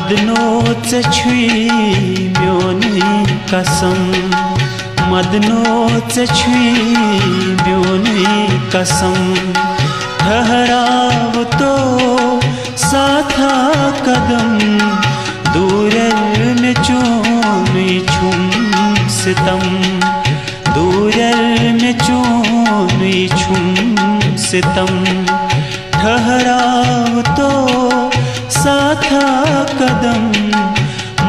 मदनो छुई म्योनी कसम मदनो छुई म्योनी कसम ठहराव तो साथा कदम दूर में चोनी छुम सितम दूर में चोनी छुम सितम ठहराव तो साथा कदम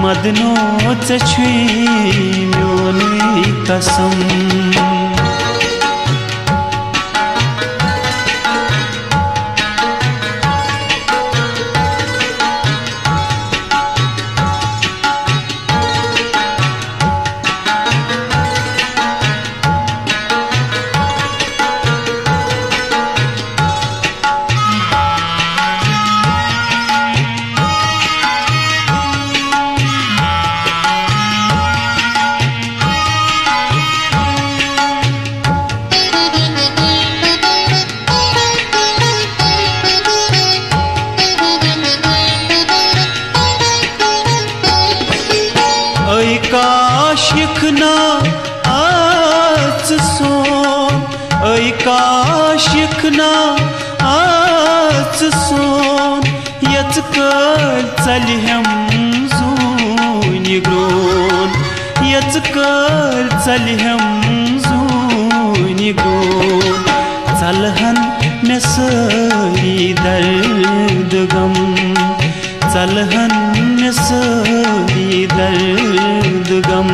मदनो छुई म्योनी कसम काश यखना आज सोन ऐ काश यखना आज सोन यच कल चलहम जून ग्रोन यच कल चलहम जून ग्रोन चलहन में सारी दर्द गम चलहन में सारी दर्द गम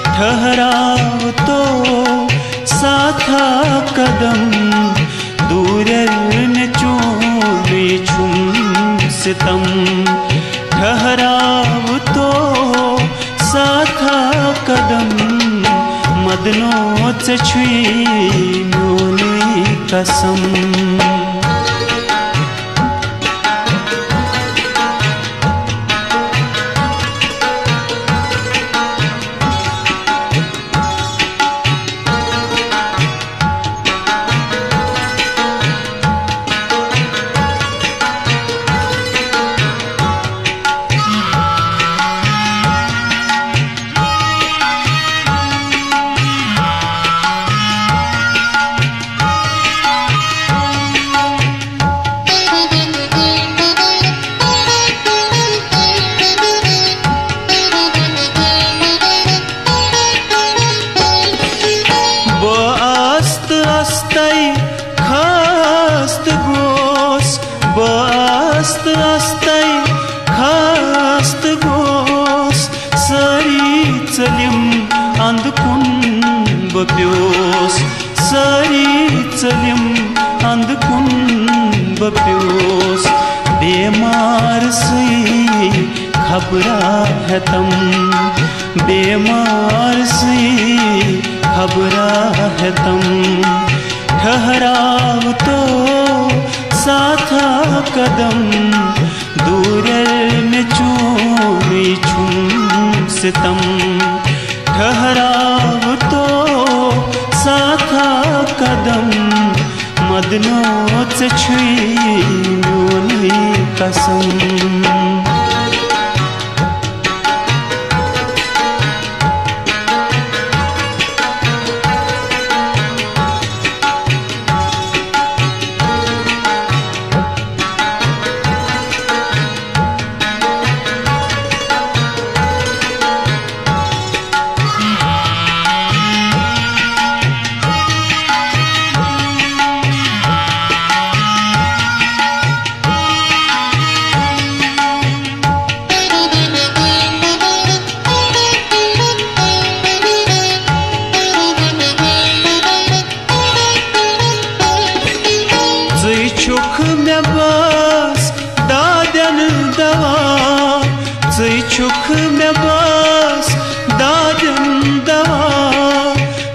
ठहराव तो साथा कदम दूर में चोरी छुम सितम ठहराव तो साथा कदम मदनो छुई म्योनी कसम खास्त गोस बस्त अस्ते खास्त गोस सारी चलिम अंधकुन बप्योस सारी चलिम अंधकुन बप्योस बेमार से खबरा है तम बेमार से खबरा है तम ठहराव तो साथा कदम दूर में चोरी छुम सितम ठहराव तो साथा कदम मदनो छुई म्योनी कसम में बस दादन दवा छुख में बस दादन दवा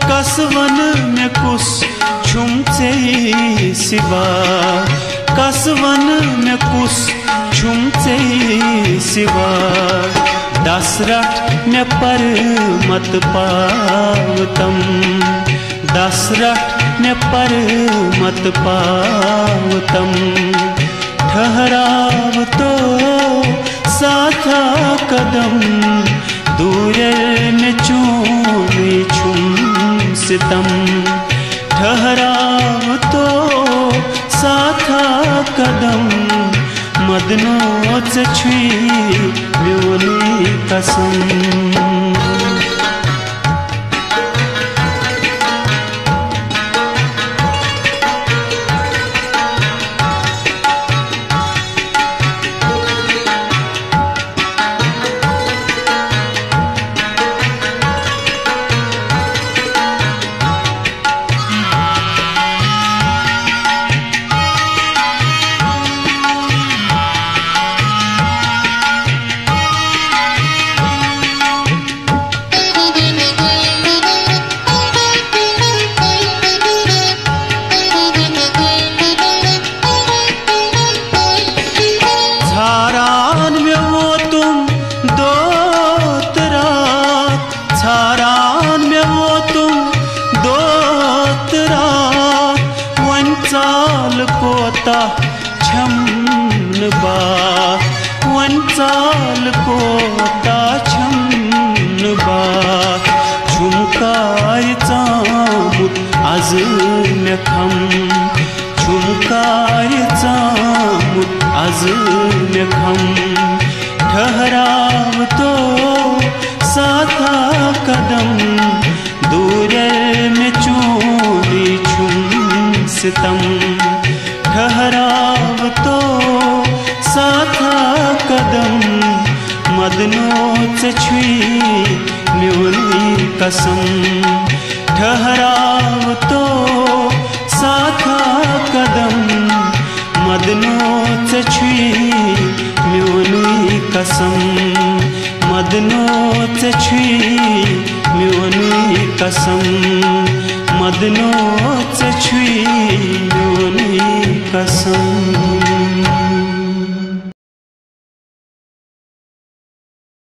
कसवन में कुछ छुमचे सिवा कसवन में कुछ छुमचे सिवा दसरठ में पर मत पावतम दसरठ में पर मत पावतम ठहराव तो साथा कदम दूर में चूमे छुम सितम ठहराव तो साथा कदम मदनोच छुई म्योनी कसम चाल कोता छमन बा वन चाल कोता छमन बा झुमकाय चामुत आज में खम झुमकाय चामुत आज में खम ठहराव तो साथा कदम दूर में चूरी छुम सितम ठहराव तो साथा कदम मदनोच छुई म्योनी कसम ठहराव तो साथा कदम मदनोच छुई म्योनी कसम मदनोच छुई म्योनी कसम मदनोच छुई म्योनी कसम।